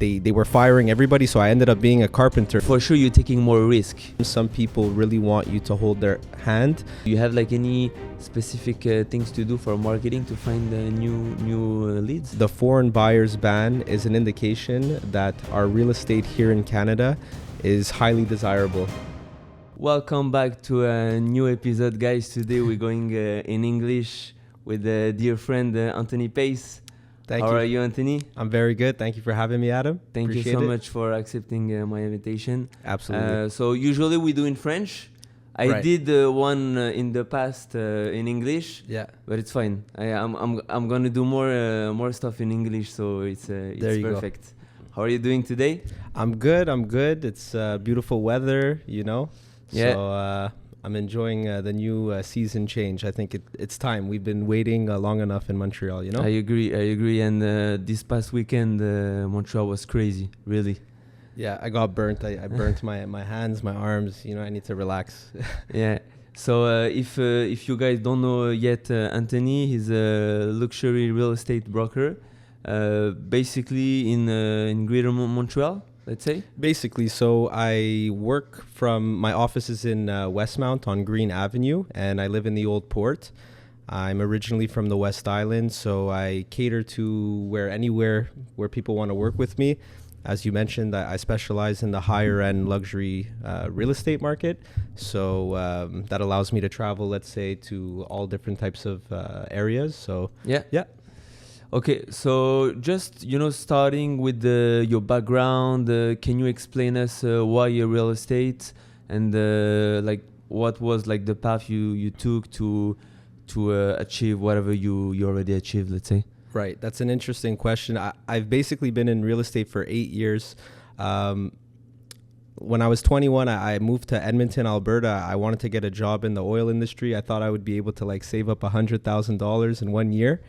they were firing everybody, so I ended up being a carpenter. For sure, you're taking more risk. Some people really want you to hold their hand. Do you have like any specific things to do for marketing to find new leads? The foreign buyers ban is an indication that our real estate here in Canada is highly desirable. Welcome back to a new episode, guys. Today we're going in English with dear friend Anthony Pace. Thank How you. are you, Anthony? I'm very good. Thank you for having me, Adam. Thank Appreciate you so it. much for accepting my invitation. Absolutely. So usually we do in French. I Right. did one in the past in English. Yeah. But it's fine. I'm gonna do more stuff in English, so it's There you go. perfect. How are you doing today? I'm good. It's beautiful weather, you know. Yeah. So I'm enjoying the new season change. I think it's time. We've been waiting long enough in Montreal, you know. I agree. And this past weekend, Montreal was crazy, really. Yeah, I got burnt. I burnt my hands, my arms. You know, I need to relax. Yeah. So if you guys don't know yet, Anthony, he's a luxury real estate broker, basically in Greater Montreal, let's say. Basically, so I work from my office is in Westmount on Green Avenue, and I live in the Old Port. I'm originally from the West Island, so I cater to anywhere where people want to work with me. As you mentioned, I specialize in the higher end luxury real estate market. So that allows me to travel, let's say, to all different types of areas. So Yeah. yeah. Okay, so just, starting with your background, can you explain us why you're real estate and like what was like the path you took to achieve whatever you already achieved, let's say? Right. That's an interesting question. I've basically been in real estate for 8 years. When I was 21, I moved to Edmonton, Alberta. I wanted to get a job in the oil industry. I thought I would be able to like save up $100,000 in 1 year.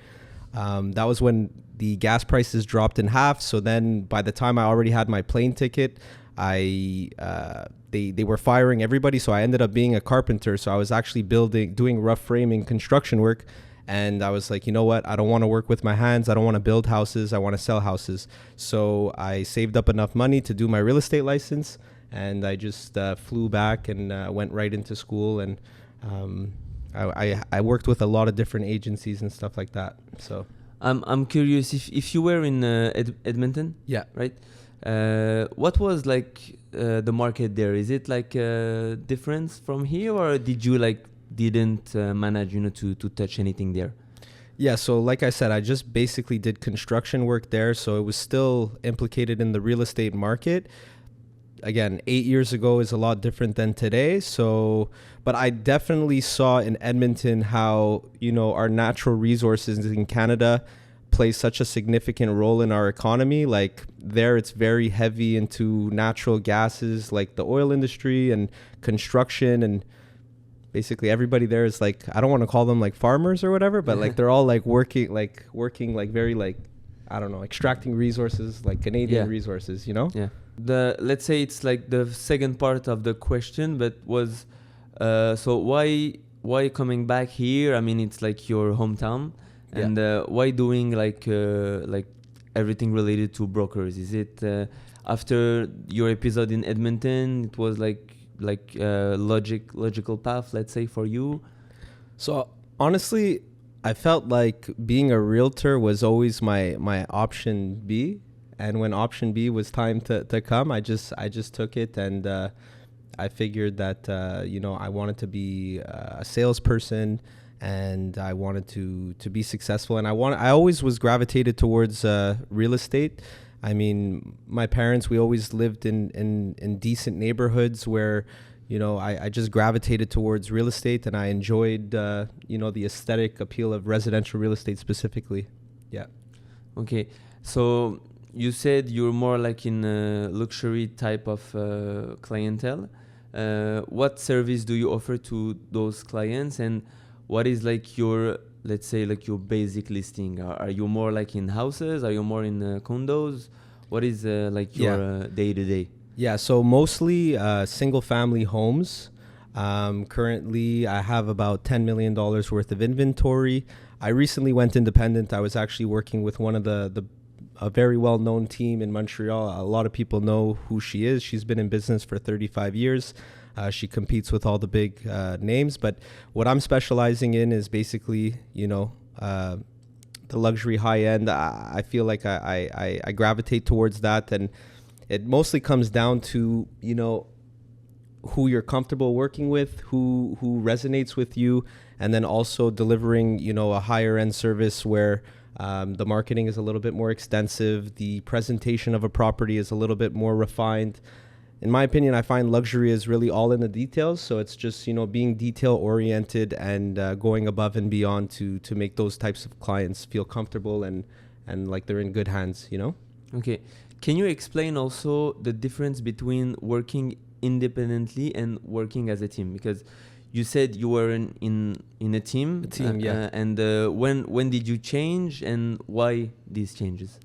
That was when the gas prices dropped in half. So then by the time I already had my plane ticket, they were firing everybody. So I ended up being a carpenter. So I was actually doing rough framing construction work. And I was like, you know what? I don't want to work with my hands. I don't want to build houses. I want to sell houses. So I saved up enough money to do my real estate license. And I just flew back and went right into school. And I worked with a lot of different agencies and stuff like that. So I'm curious if you were in Edmonton. yeah. Right. What was like the market there? Is it like a difference from here, or did you didn't manage to touch anything there? Yeah, so like I said, I just basically did construction work there, so it was still implicated in the real estate market. Again, 8 years ago is a lot different than today. So, but I definitely saw in Edmonton how, our natural resources in Canada play such a significant role in our economy. Like there, it's very heavy into natural gases, like the oil industry and construction, and basically everybody there is like, I don't want to call them like farmers or whatever, but like they're all like working very like, I don't know, extracting resources, like Canadian resources, Yeah. Let's say it's like the second part of the question, but was so why coming back here? I mean, it's like your hometown, and why doing like everything related to brokers? Is it after your episode in Edmonton? It was like logical path, let's say, for you? So honestly, I felt like being a realtor was always my option B. And when option B was time to come, I just took it, and I figured that I wanted to be a salesperson, and I wanted to be successful, and I always was gravitated towards real estate. I mean, my parents, we always lived in decent neighborhoods where, I just gravitated towards real estate, and I enjoyed the aesthetic appeal of residential real estate specifically. Yeah. Okay, so you said you're more like in a luxury type of clientele. What service do you offer to those clients, and what is like your, let's say, like your basic listing? Are you more like in houses? Are you more in condos? What is like your day-to-day? Yeah, so mostly single family homes. Currently, I have about $10 million worth of inventory. I recently went independent. I was actually working with one of the a very well-known team in Montreal. A lot of people know who she is. She's been in business for 35 years. She competes with all the big names. But what I'm specializing in is basically, the luxury high-end. I feel like I gravitate towards that. And it mostly comes down to, who you're comfortable working with, who resonates with you, and then also delivering, a higher end service where the marketing is a little bit more extensive, the presentation of a property is a little bit more refined. In my opinion, I find luxury is really all in the details. So it's just, being detail oriented and going above and beyond to make those types of clients feel comfortable and like they're in good hands, Okay. Can you explain also the difference between working independently and working as a team? Because you said you were in a team. Yeah. And when did you change and why these changes?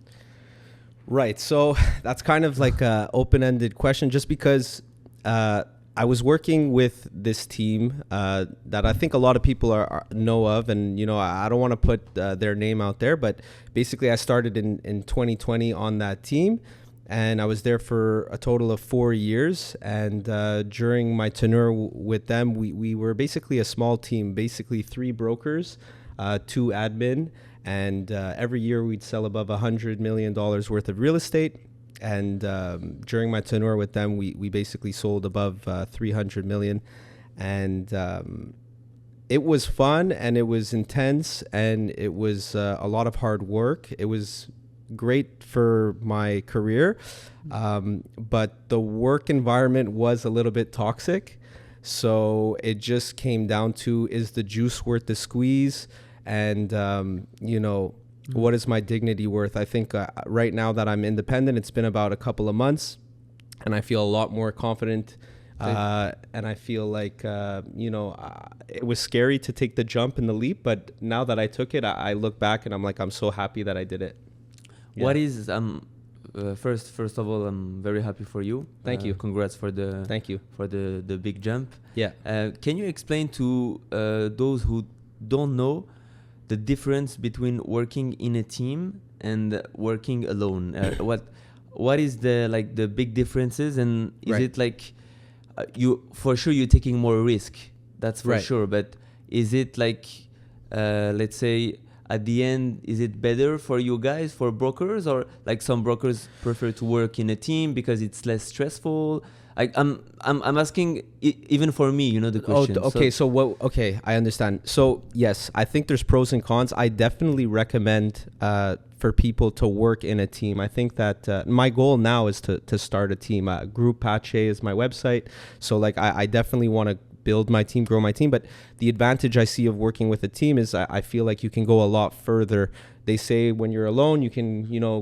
Right. So that's kind of like a open-ended question, just because I was working with this team that I think a lot of people know of, and I don't want to put their name out there, but basically I started in 2020 on that team. And I was there for a total of 4 years. And during my tenure with them, we were basically a small team, basically 3 brokers, 2 admin. And every year we'd sell above $100 million worth of real estate. And during my tenure with them, we basically sold above 300 million. And it was fun and it was intense and it was a lot of hard work. It was great for my career, but the work environment was a little bit toxic. So it just came down to, is the juice worth the squeeze? And, what is my dignity worth? I think right now that I'm independent, it's been about a couple of months and I feel a lot more confident. And I feel like, it was scary to take the jump and the leap, but now that I took it, I look back and I'm like, I'm so happy that I did it. Yeah. What is first of all, I'm very happy for you. Thank you. Congrats for the Thank you for the big jump. Yeah. Can you explain to those who don't know the difference between working in a team and working alone? What is the big differences, and is Right. it like you're taking more risk? That's for Right. sure. But is it like let's say, at the end, is it better for you guys, for brokers, or like some brokers prefer to work in a team because it's less stressful? I'm asking even for me, the question. Okay, I understand. So yes, I think there's pros and cons. I definitely recommend for people to work in a team. I think that my goal now is to start a team. Group Pache is my website. So I definitely want to build my team, grow my team. But the advantage I see of working with a team is I feel like you can go a lot further. They say when you're alone, you can,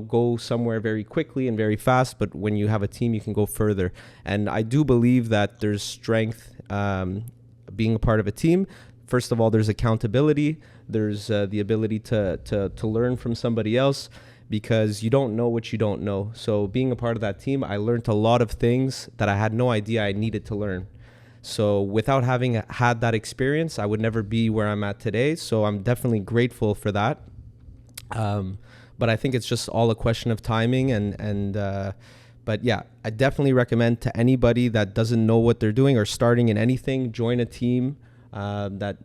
go somewhere very quickly and very fast. But when you have a team, you can go further. And I do believe that there's strength being a part of a team. First of all, there's accountability. There's the ability to learn from somebody else, because you don't know what you don't know. So being a part of that team, I learned a lot of things that I had no idea I needed to learn. So without having had that experience, I would never be where I'm at today. So I'm definitely grateful for that. But I think it's just all a question of timing. But yeah, I definitely recommend to anybody that doesn't know what they're doing or starting in anything, join a team that,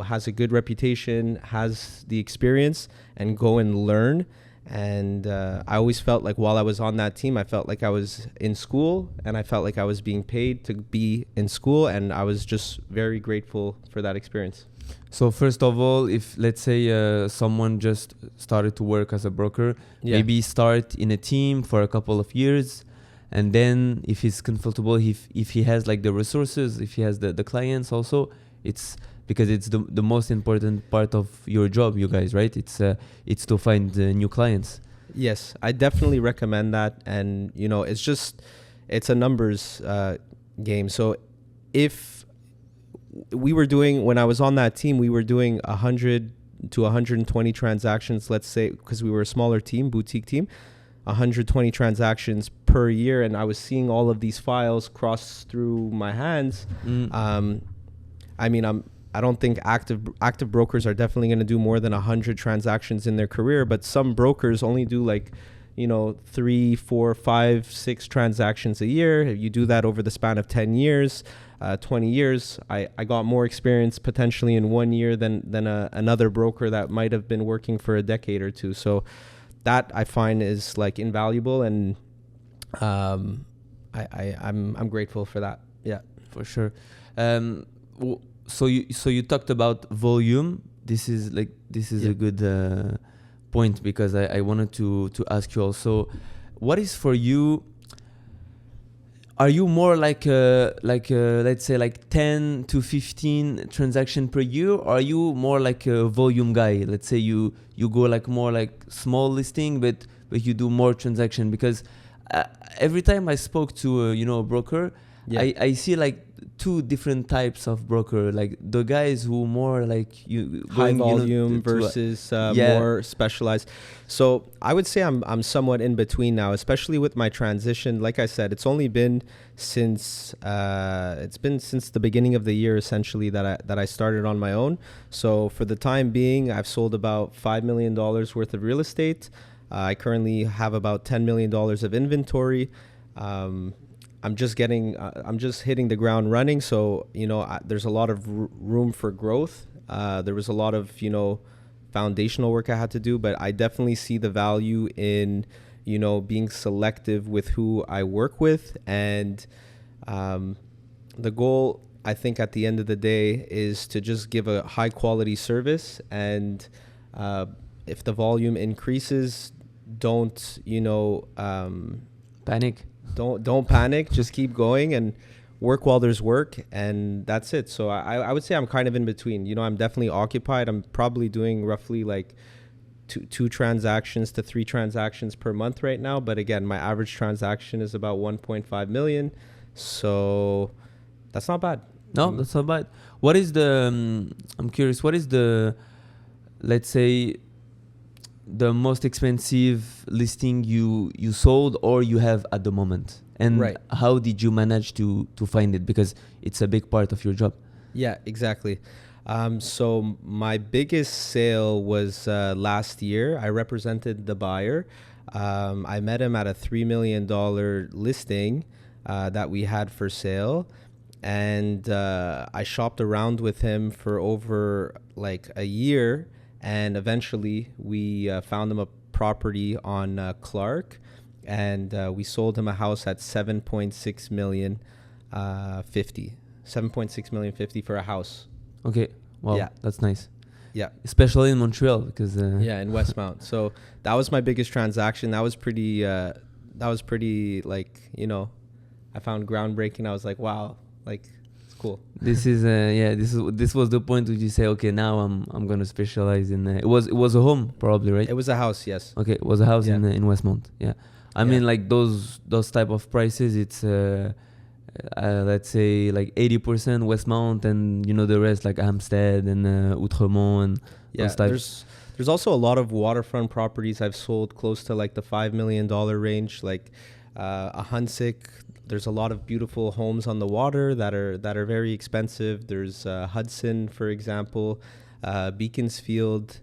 has a good reputation, has the experience, and go and learn. And I always felt like while I was on that team, I felt like I was in school and I felt like I was being paid to be in school. And I was just very grateful for that experience. So first of all, if let's say someone just started to work as a broker, maybe start in a team for a couple of years. And then if he's comfortable, if he has like the resources, if he has the clients also, it's because it's the most important part of your job, you guys, right? It's to find new clients. Yes, I definitely recommend that. And, it's a numbers game. So if we were doing, when I was on that team, we were doing 100 to 120 transactions, let's say, because we were a smaller team, boutique team, 120 transactions per year. And I was seeing all of these files cross through my hands. I don't think active brokers are definitely going to do more than 100 transactions in their career, but some brokers only do 3, 4, 5, 6 transactions a year. If you do that over the span of 10 years, 20 years, I got more experience potentially in 1 year than another broker that might have been working for a decade or two. So that I find is like invaluable, and I'm grateful for that. Yeah, for sure. So you talked about volume. This is a good point, because I wanted to ask you also, what is for you? Are you more like let's say like 10 to 15 transaction per year, or are you more like a volume guy? Let's say you go like more like small listing, but you do more transaction, because every time I spoke to a broker, I see like two different types of broker, like the guys who more like you high volume versus more specialized. So I would say I'm somewhat in between now, especially with my transition. Like I said, it's only been since the beginning of the year essentially that I started on my own. So for the time being, I've sold about $5 million worth of real estate. I currently have about $10 million of inventory. I'm just hitting the ground running. So, there's a lot of room for growth. There was a lot of, foundational work I had to do, but I definitely see the value in, being selective with who I work with. And the goal, I think, at the end of the day is to just give a high quality service. And if the volume increases, don't, panic. Don't panic. Just keep going and work while there's work, and that's it. So I would say I'm kind of in between. I'm definitely occupied. I'm probably doing roughly like two transactions to 3 transactions per month right now. But again, my average transaction is about 1.5 million. So that's not bad. No, that's not bad. What is I'm curious, what is let's say, the most expensive listing you sold or you have at the moment, and how did you manage to find it, because it's a big part of your job? Yeah, exactly. So my biggest sale was last year. I represented the buyer. I met him at a $3 million listing that we had for sale, and I shopped around with him for over like a year. And eventually we found him a property on Clark, and we sold him a house at $7.6 million 50 for a house. Okay. Well, yeah, that's nice. Yeah. Especially in Montreal, because in Westmount. So that was my biggest transaction. That was pretty like, I found groundbreaking. I was like, wow, like, cool. This is this was the point where you say, okay, now I'm gonna specialize in it was a home, probably, right? It was a house, yes. Okay, it was a house in Westmount. Yeah, I mean, like those type of prices, it's let's say like 80% Westmount, and the rest like Hampstead and Outremont and those types. There's also a lot of waterfront properties I've sold close to like the $5 million range, like a Hunsick. There's a lot of beautiful homes on the water that are very expensive. There's Hudson, for example, Beaconsfield.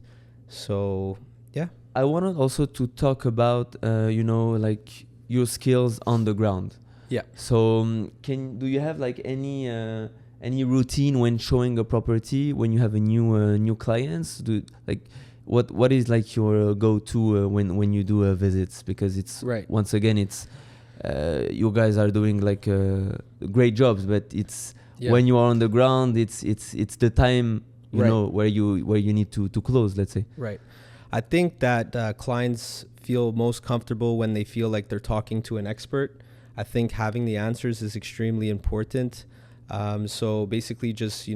So yeah. I wanted also to talk about like your skills on the ground. Yeah. So do you have like any routine when showing a property when you have a new clients? What is like your go-to when you do visits? Because it's once again it's. You guys are doing like great jobs, but it's when you are on the ground, it's the time where you need to close, let's say. Right. I think that clients feel most comfortable when they feel like they're talking to an expert. I think having the answers is extremely important. So basically just,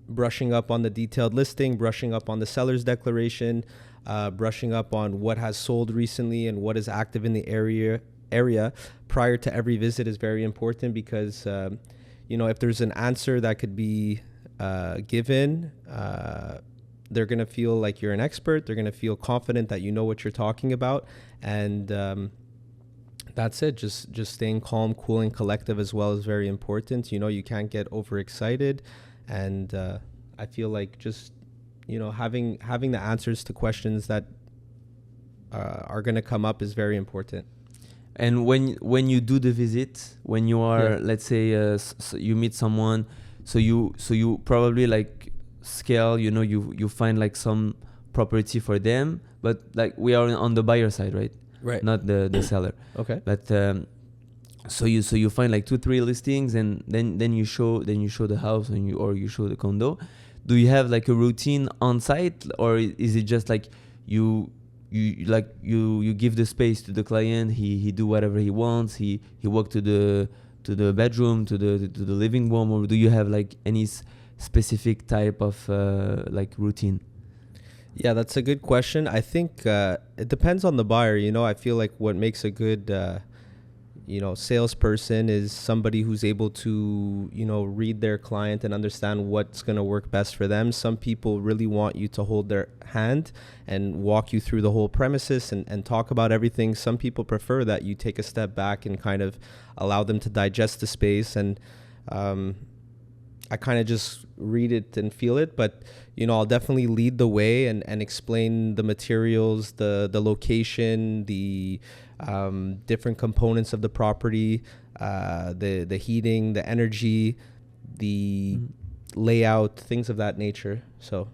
brushing up on the detailed listing, brushing up on the seller's declaration, brushing up on what has sold recently and what is active in the area prior to every visit is very important, because if there's an answer that could be given, they're going to feel like you're an expert. They're going to feel confident that you know what you're talking about. And that's it. Just staying calm, cool, and collective as well is very important. You can't get overexcited. And I feel like just, having the answers to questions that are going to come up is very important. And when you do the visit, when you are, let's say, so you meet someone, so you probably like scale, you find like some property for them, but like we are on the buyer side, right? Right. Not the seller. Okay. But so you find like 2-3 listings, and then you show the house, and you show the condo. Do you have like a routine on site, or is it just like you give the space to the client, he do whatever he wants, he walk to the bedroom, to the living room, or do you have like any specific type of like routine? Yeah, that's a good question. I think it depends on the buyer. I feel like what makes a good salesperson is somebody who's able to, read their client and understand what's going to work best for them. Some people really want you to hold their hand and walk you through the whole premises and talk about everything. Some people prefer that you take a step back and kind of allow them to digest the space. And I kind of just read it and feel it, but I'll definitely lead the way and explain the materials, the location, the different components of the property, the heating, the energy, the layout, things of that nature. So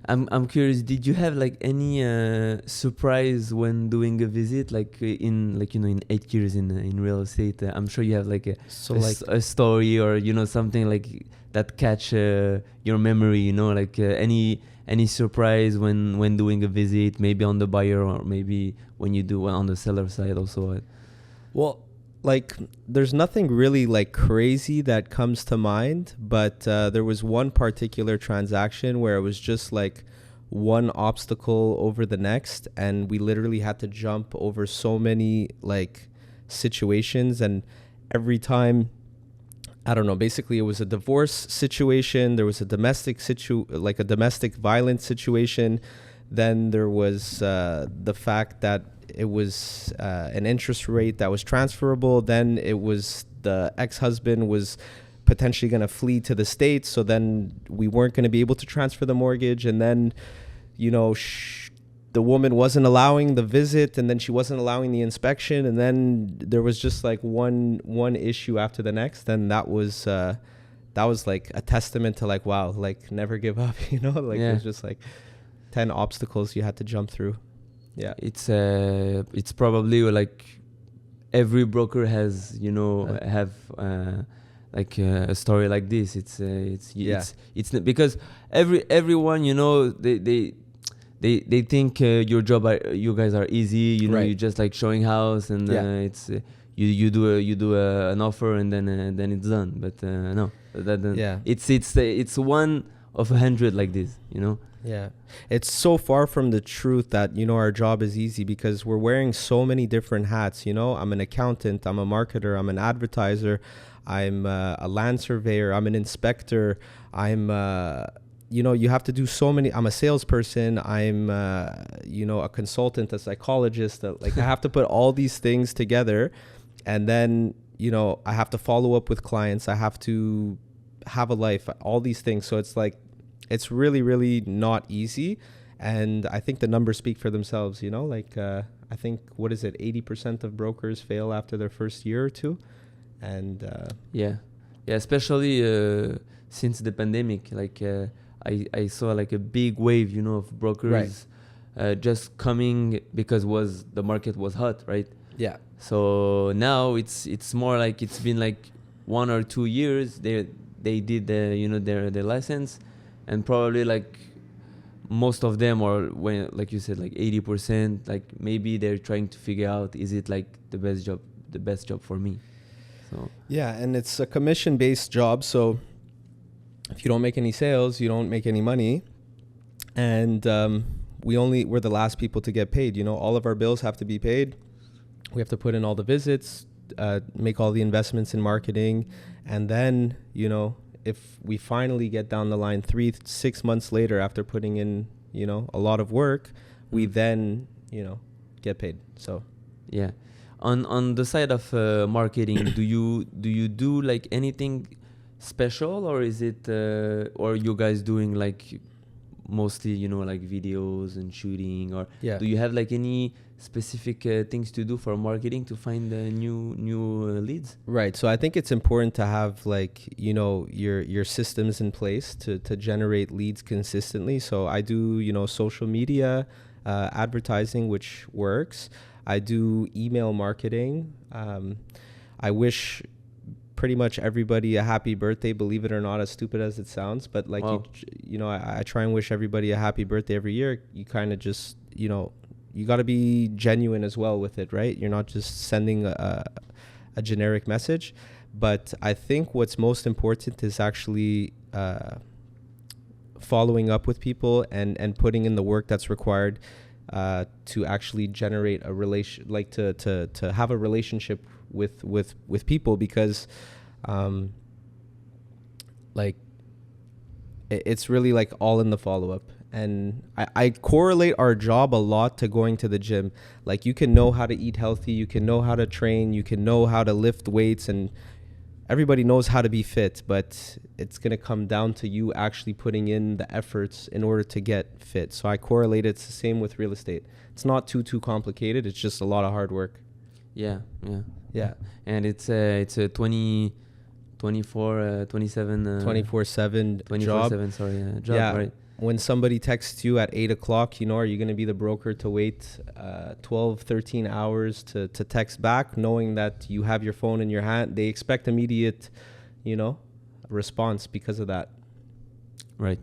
I'm curious, did you have like any surprise when doing a visit, like in 8 years in real estate? I'm sure you have like a story, or something like that catch your memory, like any surprise when doing a visit, maybe on the buyer, or maybe when you do on the seller side also? Well, like there's nothing really like crazy that comes to mind, but there was one particular transaction where it was just like one obstacle over the next, and we literally had to jump over so many like situations, and every time, I don't know, basically it was a divorce situation, there was a domestic violence situation, then there was the fact that it was an interest rate that was transferable, then it was the ex-husband was potentially going to flee to the States, so then we weren't going to be able to transfer the mortgage, and then the woman wasn't allowing the visit, and then she wasn't allowing the inspection, and then there was just like one issue after the next, and that was like a testament to like, wow, like never give up, It was just like 10 obstacles you had to jump through. Yeah, it's probably like every broker has have like a story like this. It's because everyone they think your job you guys are easy. Right. You're just like showing house, and it's you do an offer, and then it's done. But no, it's one of 100 like this. Yeah, it's so far from the truth that, our job is easy, because we're wearing so many different hats. I'm an accountant, I'm a marketer, I'm an advertiser, I'm a land surveyor, I'm an inspector, I'm, you have to do so many, I'm a salesperson, I'm, a consultant, a psychologist, like I have to put all these things together, and then, I have to follow up with clients, I have to have a life, all these things. So it's like, it's really, really not easy. And I think the numbers speak for themselves, I think, 80% of brokers fail after their first year or two. And especially since the pandemic, like I saw like a big wave, of brokers just coming because the market was hot, right? Yeah. So now it's more like it's been like 1 or 2 years they did their license. And probably like most of them, or when, like you said, like 80%, like maybe they're trying to figure out, is it like the best job for me? So yeah, and it's a commission-based job, so if you don't make any sales, you don't make any money, and we're the last people to get paid. All of our bills have to be paid. We have to put in all the visits, make all the investments in marketing, and then if we finally get down the line 3-6 months later after putting in, a lot of work, we then, get paid. So, yeah. On the side of marketing, do you do like anything special, or is it, or you guys doing like mostly, you know, like videos and shooting, or Yeah. do you have like any specific things to do for marketing to find new leads? Right. So I think it's important to have like, you know, your systems in place to generate leads consistently. So I do, you know, social media, advertising, which works. I do email marketing. I wish pretty much everybody a happy birthday, believe it or not, as stupid as it sounds. But like, Wow. you know, I try and wish everybody a happy birthday every year. You kind of just, you know, you got to be genuine as well with it, right? You're not just sending a generic message. But I think what's most important is actually following up with people and putting in the work that's required to actually generate a relation, like to have a relationship with people, because like it's really like all in the follow-up. And I correlate our job a lot to going to the gym. Like, you can know how to eat healthy, you can know how to train, you can know how to lift weights, and everybody knows how to be fit, but it's going to come down to you actually putting in the efforts in order to get fit. So I correlate it's the same with real estate. It's not too complicated. It's just a lot of hard work. Yeah. And it's a 24/7 job. 24/7, sorry, job, Yeah. right? When somebody texts you at 8 o'clock, you know, are you going to be the broker to wait 12, 13 hours to text back, knowing that you have your phone in your hand? They expect immediate, you know, response because of that. Right.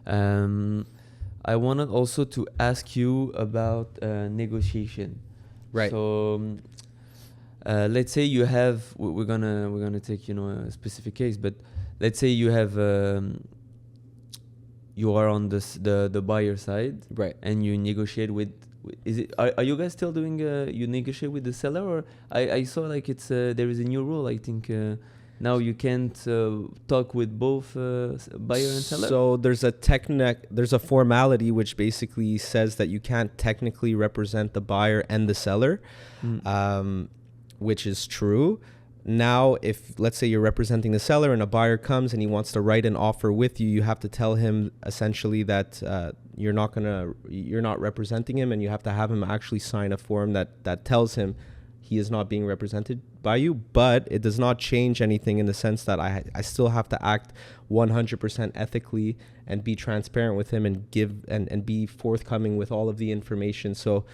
I wanted also to ask you about negotiation. Right. So let's say you have, we're gonna take, you know, a specific case, but let's say you have you are on the buyer side, Right. and you negotiate with is it, are you guys still doing you negotiate with the seller, or I saw like it's there is a new rule, I think now you can't talk with both buyer and seller? So there's a formality which basically says that you can't technically represent the buyer and the seller, which is true. Now, if let's say you're representing the seller and a buyer comes and he wants to write an offer with you, you have to tell him essentially that you're not representing him, and you have to have him actually sign a form that tells him he is not being represented by you. But it does not change anything in the sense that I still have to act 100% ethically and be transparent with him and give and be forthcoming with all of the information. So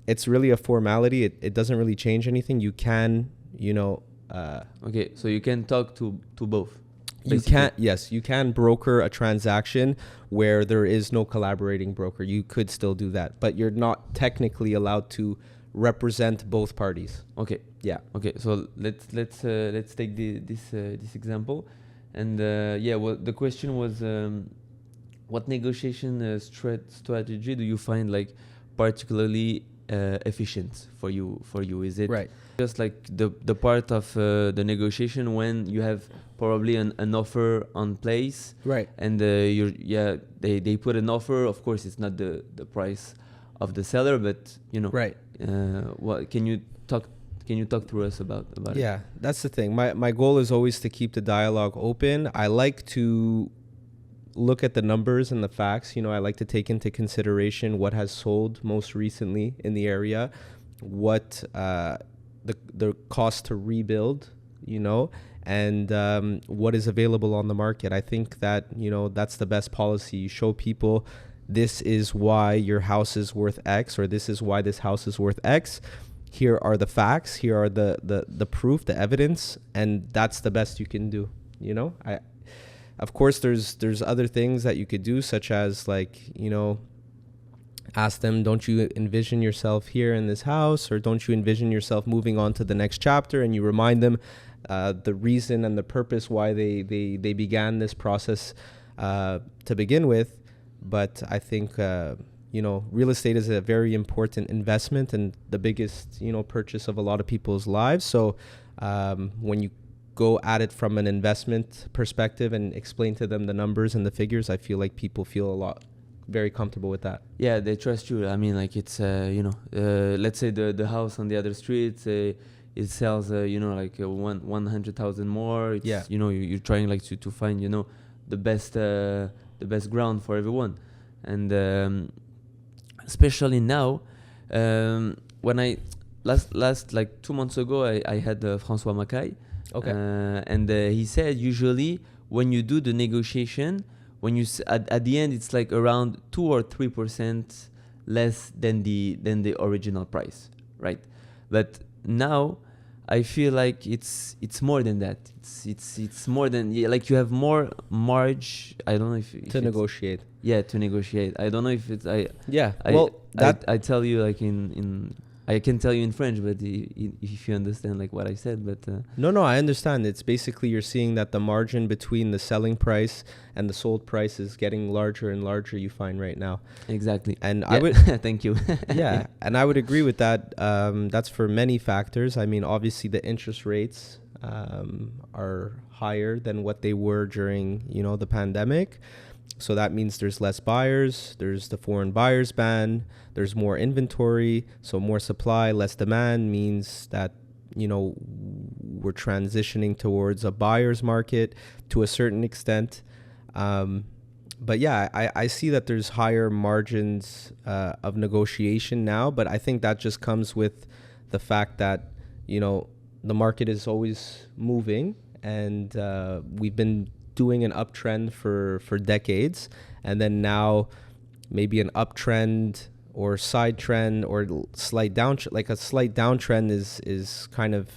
it's really a formality. It doesn't really change anything. You can, you know, okay, so you can talk to both. You can broker a transaction where there is no collaborating broker. You could still do that, but you're not technically allowed to represent both parties. Okay. Yeah. Okay. So let's take this example, and well, the question was, what negotiation strategy do you find like particularly efficient for you? Is it Right. just like the part of the negotiation when you have probably an offer on place, Right. and they put an offer, of course it's not the price of the seller, but you know, Right. what can you talk to us about it? Yeah, that's the thing. My goal is always to keep the dialogue open. I like to look at the numbers and the facts. You know, I like to take into consideration what has sold most recently in the area, what the cost to rebuild, you know, and what is available on the market. I think that, you know, that's the best policy. You show people this is why your house is worth X, or this is why this house is worth X. Here are the facts. Here are the proof, the evidence, and that's the best you can do. You know, of course, there's other things that you could do, such as like, you know, ask them, don't you envision yourself here in this house, or don't you envision yourself moving on to the next chapter? And you remind them the reason and the purpose why they began this process to begin with. But I think, you know, real estate is a very important investment and the biggest, you know, purchase of a lot of people's lives. So when you go at it from an investment perspective and explain to them the numbers and the figures, I feel like people feel very comfortable with that. Yeah, they trust you. I mean, like it's, you know, let's say the house on the other street, it sells, you know, like 100,000 more. It's, Yeah. You know, you're trying like to find, you know, the best the best ground for everyone. And especially now, when I last like 2 months ago, I had François Mackay. Okay. And he said usually when you do the negotiation, when you at the end it's like around 2 or 3% less than the original price, right? But now I feel like it's more than that. It's more than, yeah, like you have more margin. I don't know if to negotiate. Yeah, to negotiate. I don't know if it's I tell you like in I can tell you in French, but if you understand like what I said, but No, I understand. It's basically you're seeing that the margin between the selling price and the sold price is getting larger and larger, you find right now. Exactly. And yeah. I would thank you. Yeah, and I would agree with that. That's for many factors. I mean, obviously the interest rates are higher than what they were during, the pandemic. So that means there's less buyers, there's the foreign buyers ban, there's more inventory, so more supply, less demand means that, we're transitioning towards a buyer's market to a certain extent. But yeah, I see that there's higher margins of negotiation now, but I think that just comes with the fact that, the market is always moving, and we've been doing an uptrend for decades, and then now maybe an uptrend or side trend or slight like a slight downtrend is kind of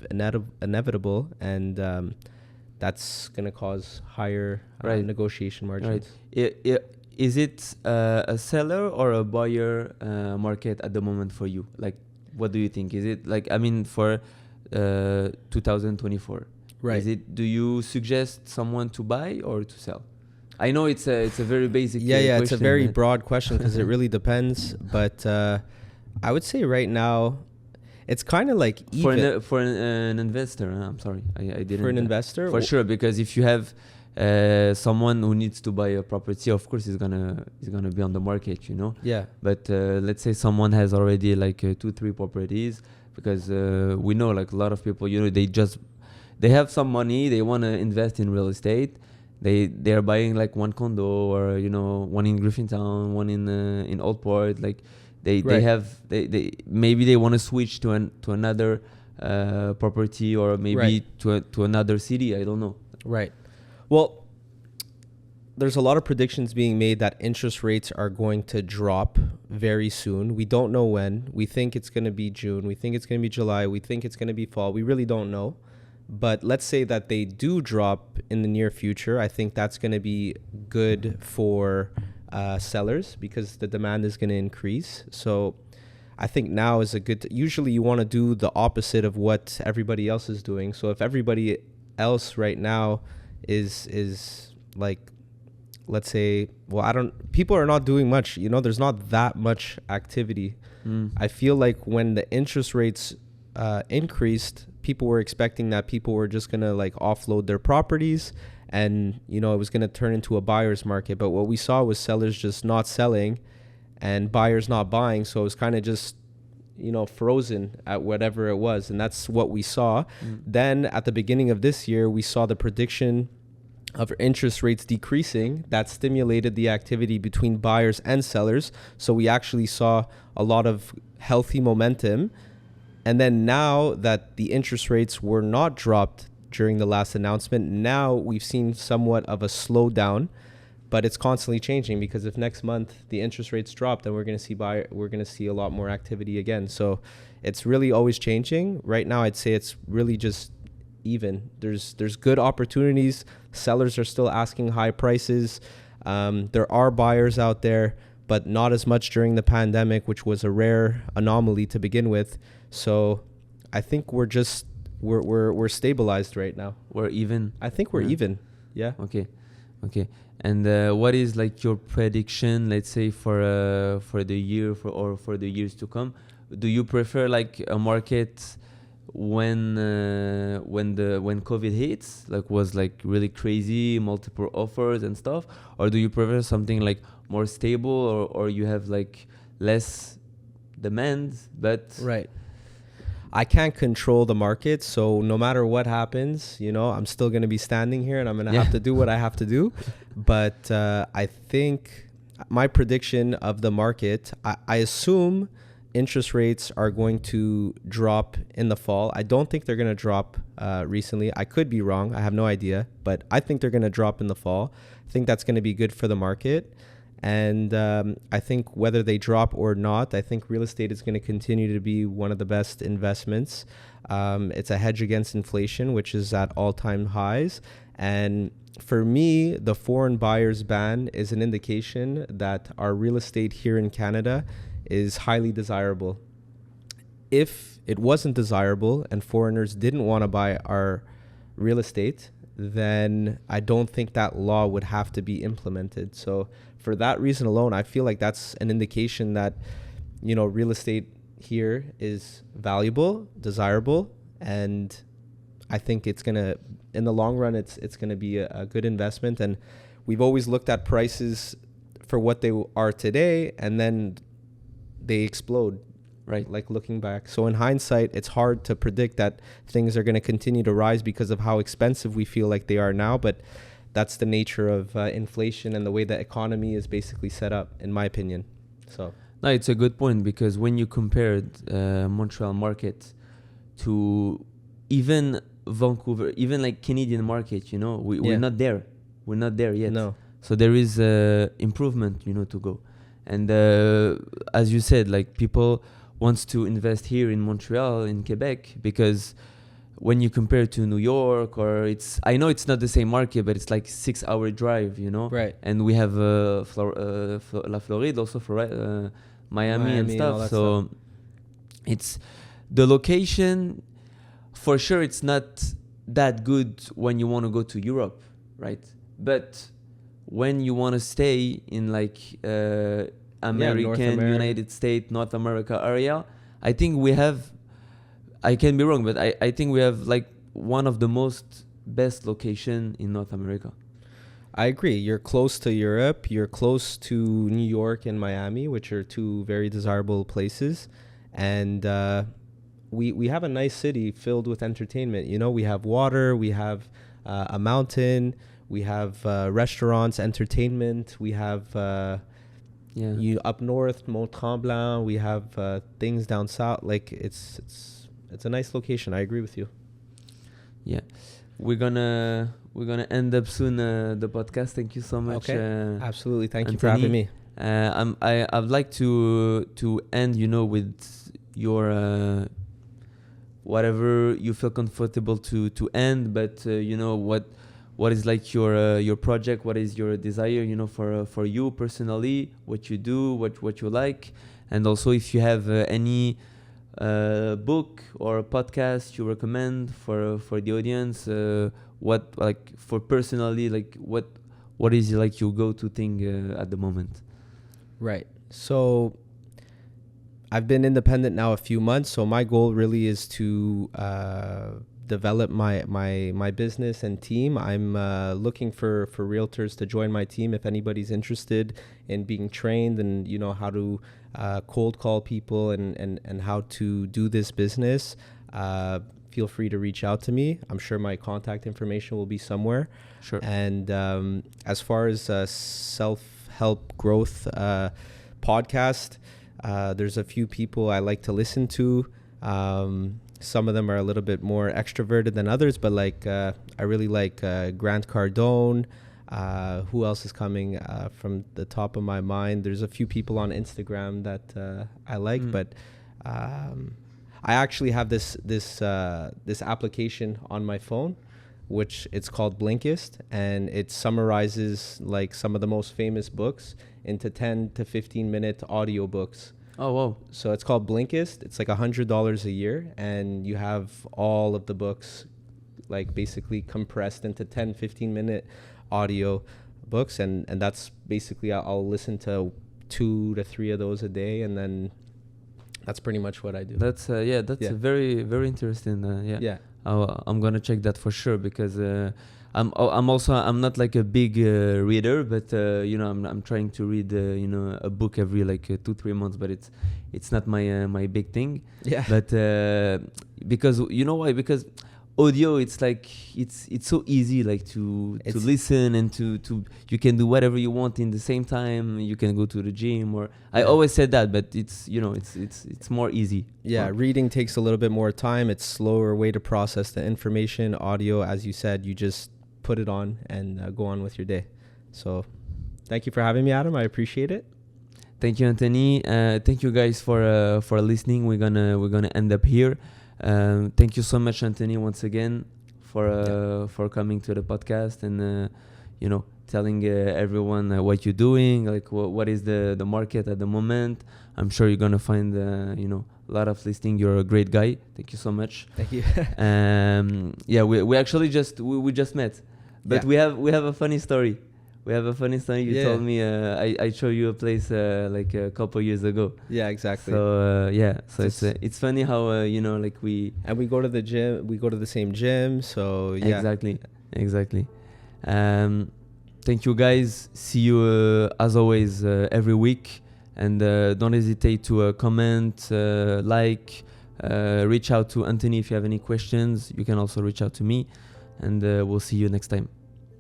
inevitable, and that's going to cause higher negotiation margins. Right. Is it a seller or a buyer market at the moment for you? Like, what do you think? Is it like, I mean, for 2024? Right. Do you suggest someone to buy or to sell? I know it's a very basic question. It's a very broad question because it really depends. But I would say right now, it's kind of like even for an investor. I'm sorry, I didn't. For an investor, for sure, because if you have someone who needs to buy a property, of course, he's gonna be on the market, Yeah. But let's say someone has already like 2-3 properties, because we know like a lot of people, they have some money, they want to invest in real estate. They are buying like one condo or one in Griffintown, one in Old Port. Like they maybe they want to switch to another property, or maybe to another city. I don't know. Right. Well, there's a lot of predictions being made that interest rates are going to drop very soon. We don't know when. We think it's going to be June. We think it's going to be July. We think it's going to be fall. We really don't know. But let's say that they do drop in the near future. I think that's going to be good for sellers because the demand is going to increase. So I think now is a good usually you want to do the opposite of what everybody else is doing. So if everybody else right now is like, let's say, people are not doing much, there's not that much activity. I feel like when the interest rates increased, people were expecting that people were just going to like offload their properties and, it was going to turn into a buyer's market. But what we saw was sellers just not selling and buyers not buying. So it was kind of just, frozen at whatever it was. And that's what we saw. Then at the beginning of this year, we saw the prediction of interest rates decreasing. That stimulated the activity between buyers and sellers. So we actually saw a lot of healthy momentum. And then now that the interest rates were not dropped during the last announcement, now we've seen somewhat of a slowdown, but it's constantly changing because if next month the interest rates drop, then we're going to see a lot more activity again. So it's really always changing. Right now, I'd say it's really just even. There's good opportunities. Sellers are still asking high prices. There are buyers out there, but not as much during the pandemic, which was a rare anomaly to begin with. So I think we're stabilized right now. We're even. I think we're even. Yeah. Okay. And what is like your prediction, let's say for the year for the years to come? Do you prefer like a market when COVID hits, like was like really crazy, multiple offers and stuff, or do you prefer something like more stable, or you have like less demand but right? I can't control the market, so no matter what happens, I'm still going to be standing here and I'm going to have to do what I have to do. But I think my prediction of the market, I assume interest rates are going to drop in the fall. I don't think they're going to drop recently. I could be wrong. I have no idea, but I think they're going to drop in the fall. I think that's going to be good for the market. And I think whether they drop or not, I think real estate is going to continue to be one of the best investments. It's a hedge against inflation, which is at all-time highs. And for me, the foreign buyers ban is an indication that our real estate here in Canada is highly desirable. If it wasn't desirable and foreigners didn't want to buy our real estate, then I don't think that law would have to be implemented. So for that reason alone, I feel like that's an indication that, real estate here is valuable, desirable, and I think it's going to, in the long run, it's going to be a good investment. And we've always looked at prices for what they are today, and then they explode, right? Like looking back. So in hindsight, it's hard to predict that things are going to continue to rise because of how expensive we feel like they are now. But that's the nature of inflation and the way the economy is basically set up, in my opinion. So no, it's a good point, because when you compared Montreal market to even Vancouver, even like Canadian market, we're not there. We're not there yet. No. So there is improvement, to go. And as you said, like people wants to invest here in Montreal, in Quebec, because when you compare to New York, or I know it's not the same market, but it's like 6-hour drive, Right. And we have La Floride also for Miami and stuff. So it's the location. For sure, it's not that good when you want to go to Europe, right? But when you want to stay in like American, United States, North America area, I think we have, I can be wrong, but I think we have like one of the most best location in North America. I agree. You're close to Europe. You're close to New York and Miami, which are two very desirable places. And we have a nice city filled with entertainment. We have water, we have a mountain, we have restaurants, entertainment. We have you up north, Mont Tremblant. We have things down south. Like it's a nice location. I agree with you. Yeah, we're gonna end up soon the podcast. Thank you so much. Okay, absolutely. Thank Anthony. You for having me. I'd like to end, with your whatever you feel comfortable to end, but what is like your project, what is your desire, for you personally, what you do, what you like, and also if you have any book or a podcast you recommend for the audience, what like for personally, like what is like your go-to thing at the moment? Right. So I've been independent now a few months, so my goal really is to develop my business and team. I'm looking for realtors to join my team if anybody's interested in being trained and how to cold call people and how to do this business. Feel free to reach out to me. I'm sure my contact information will be somewhere. Sure. And as far as self-help growth podcast, there's a few people I like to listen to. Some of them are a little bit more extroverted than others, but I really like Grant Cardone. Who else is coming from the top of my mind? There's a few people on Instagram that I like, but I actually have this application on my phone, which it's called Blinkist, and it summarizes like some of the most famous books into 10 to 15 minute audio books. Oh, wow. So it's called Blinkist. It's like $100 a year, and you have all of the books like basically compressed into 10, 15 minute audio books. And that's basically, I'll listen to 2 to 3 of those a day. And then That's pretty much what I do. That's very very interesting. Yeah. I'm gonna check that for sure, because I'm not like a big reader, but I'm trying to read a book every like 2-3 months, but it's not my big thing. Yeah. But because you know why? Because audio, it's like it's so easy, like to listen, and to you can do whatever you want in the same time. You can go to the gym, or I always said that, but it's it's more easy. Yeah, reading takes a little bit more time. It's slower way to process the information. Audio, as you said, you just put it on and go on with your day. So thank you for having me, Adam. I appreciate it. Thank you, Anthony. Thank you guys for listening. We're gonna end up here. Thank you so much, Anthony, once again for coming to the podcast, and telling everyone what you're doing, like what is the market at the moment. I'm sure you're gonna find a lot of listing. You're a great guy. Thank you so much. Thank you. We actually just met, but we have a funny story. We have a funny story. You told me I showed you a place like a couple years ago. Yeah, exactly. So so it's funny how like we go to the gym. We go to the same gym. So yeah. Exactly. Thank you, guys. See you as always every week, and don't hesitate to comment, like, reach out to Anthony if you have any questions. You can also reach out to me, and we'll see you next time.